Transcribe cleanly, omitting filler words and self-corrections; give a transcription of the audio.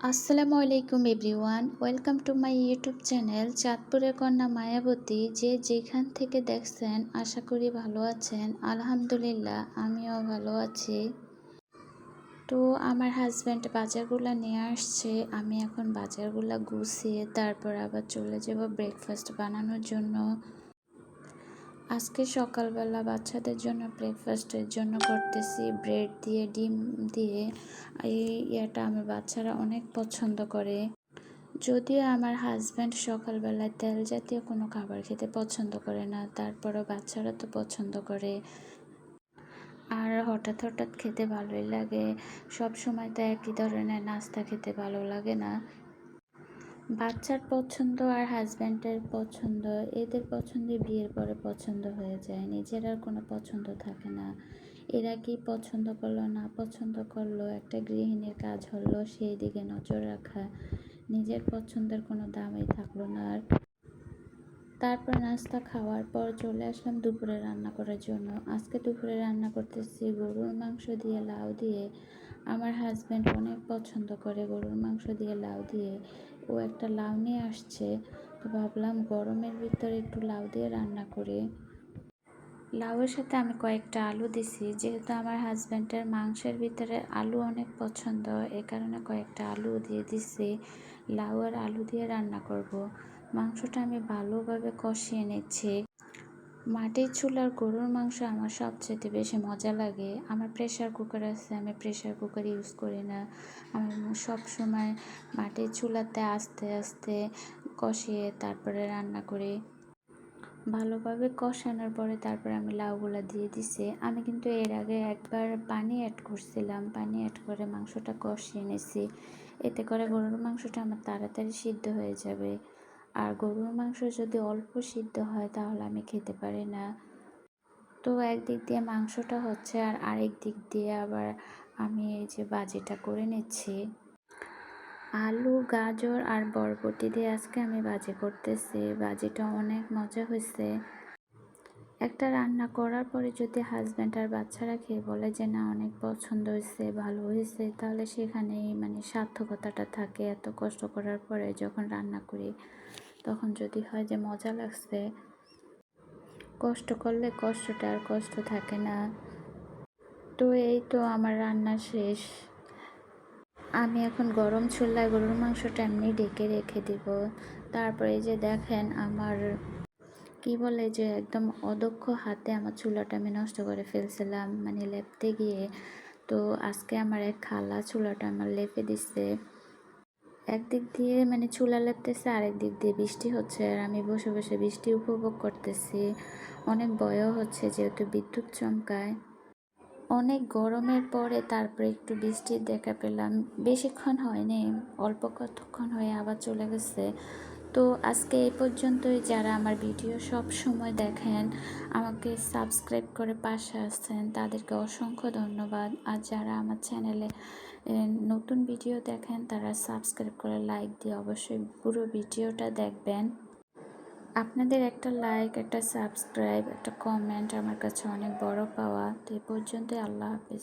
আসসালামু আলাইকুম everyone, welcome to my YouTube channel চাঁদপুরের কন্যা মায়াবতী। যে যেখান থেকে দেখছেন আশা করি ভালো আছেন। আলহামদুলিল্লাহ আমিও ভালো আছি। তো আমার হাজব্যান্ড বাজারগুলো নিয়ে আসছে, আমি এখন বাজারগুলো গুছিয়ে তারপর আবার চলে যাব ব্রেকফাস্ট বানানোর জন্য। আজকে সকালবেলা বাচ্চাদের জন্য ব্রেকফাস্টের জন্য করতেছি ব্রেড দিয়ে ডিম দিয়ে। এই ইয়েটা আমার বাচ্চারা অনেক পছন্দ করে। যদিও আমার হাজব্যান্ড সকালবেলায় তেল জাতীয় কোনো খাবার খেতে পছন্দ করে না, তারপরও বাচ্চারা তো পছন্দ করে। আর হঠাৎ হঠাৎ খেতে ভালোই লাগে, সব সময় তো একই ধরনের নাস্তা খেতে ভালো লাগে না। বাচ্চার পছন্দ আর হাজব্যান্ডের পছন্দ, এদের পছন্দে বিয়ের পরে পছন্দ হয়ে যায়, নিজের আর কোনো পছন্দ থাকে না। এরা কি পছন্দ করলো না পছন্দ করলো, একটা গৃহিণীর কাজ হলো সেই দিকে নজর রাখা, নিজের পছন্দের কোনো দামই থাকলো না আর। তারপর নাস্তা খাওয়ার পর চলে আসলাম দুপুরে রান্না করার জন্য। আজকে দুপুরে রান্না করতেছি গরুর মাংস দিয়ে লাউ দিয়ে। আমার হাজব্যান্ড অনেক পছন্দ করে গরুর মাংস দিয়ে লাউ দিয়ে। ও একটা লাউ নিয়ে আসছে, তো ভাবলাম গরমের ভিতরে একটু লাউ দিয়ে রান্না করি। লাউয়ের সাথে আমি কয়েকটা আলু দিছি, যেহেতু আমার হাজব্যান্ডের মাংসের ভিতরে আলু অনেক পছন্দ, এ কারণে কয়েকটা আলু দিয়ে দিছি। লাউ আর আলু দিয়ে রান্না করব। মাংসটা আমি ভালোভাবে কষিয়ে নিচ্ছি। মাটির চুলার গরুর মাংস আমার সবচেয়ে বেশি মজা লাগে। আমার প্রেশার কুকার আছে, আমি প্রেশার কুকার ইউজ করি না। আমি সব সময় মাটির চুলাতে আস্তে আস্তে কষিয়ে তারপরে রান্না করি। ভালোভাবে কষানোর পরে তারপরে আমি লাউগুলা দিয়ে দিছি। আমি কিন্তু এর আগে একবার পানি অ্যাড করছিলাম, পানি অ্যাড করে মাংসটা কষিয়ে নিছি। এতে করে গরুর মাংসটা আমার তাড়াতাড়ি সিদ্ধ হয়ে যাবে। আর গরুর মাংস যদি অল্প সিদ্ধ হয় তাহলে আমি খেতে পারি না। তো একদিক দিয়ে মাংসটা হচ্ছে আর আরেক দিক দিয়ে আবার আমি এই যে ভাজিটা করে নিচ্ছি। আলু, গাজর আর বরবটি দিয়ে আজকে আমি ভাজি করতেছি। ভাজিটা অনেক মজা হয়েছে। একটা রান্না করার পরে যদি হাজব্যান্ড আর বাচ্চারা খেয়ে বলে যে না অনেক পছন্দ হয়েছে, ভালো হয়েছে, তাহলে সেখানেই সার্থকতাটা থাকে। এত কষ্ট করার পরে যখন রান্না করি তখন যদি হয় যে মজা লাগছে, কষ্ট করলে কষ্টটা আর কষ্ট থাকে না। তো এই তো আমার রান্না শেষ। আমি এখন গরম চুলায় গরুর মাংসটা এমনি ঢেকে রেখে দিব। তারপরে এই যে দেখেন আমার কি বলে যে একদম অদক্ষ হাতে আমার চুলাটা আমি নষ্ট করে ফেলছিলাম, লেপতে গিয়ে। তো আজকে আমার এক খালা চুলাটা আমার লেপে দিচ্ছে। একদিক দিয়ে চুলা লেপতেছে, আরেক দিক দিয়ে বৃষ্টি হচ্ছে, আর আমি বসে বসে বৃষ্টি উপভোগ করতেছি। অনেক ভয়ও হচ্ছে যেহেতু বিদ্যুৎ চমকায়। অনেক গরমের পরে তারপরে একটু বৃষ্টির দেখা পেলাম। বেশিক্ষণ হয়নি, অল্প কতক্ষণ হয়ে আবার চলে গেছে। তো আজকে এই পর্যন্তই। যারা আমার ভিডিও সব সময় দেখেন, আমাকে সাবস্ক্রাইব করে পাশে আসছেন, তাদেরকে অসংখ্য ধন্যবাদ। আর যারা আমার চ্যানেলে নতুন ভিডিও দেখেন তারা সাবস্ক্রাইব করে লাইক দিয়ে অবশ্যই পুরো ভিডিওটা দেখবেন। আপনাদের একটা লাইক, একটা সাবস্ক্রাইব, একটা কমেন্ট আমার কাছে অনেক বড় পাওয়া। তো এই পর্যন্তই। আল্লাহ হাফেজ।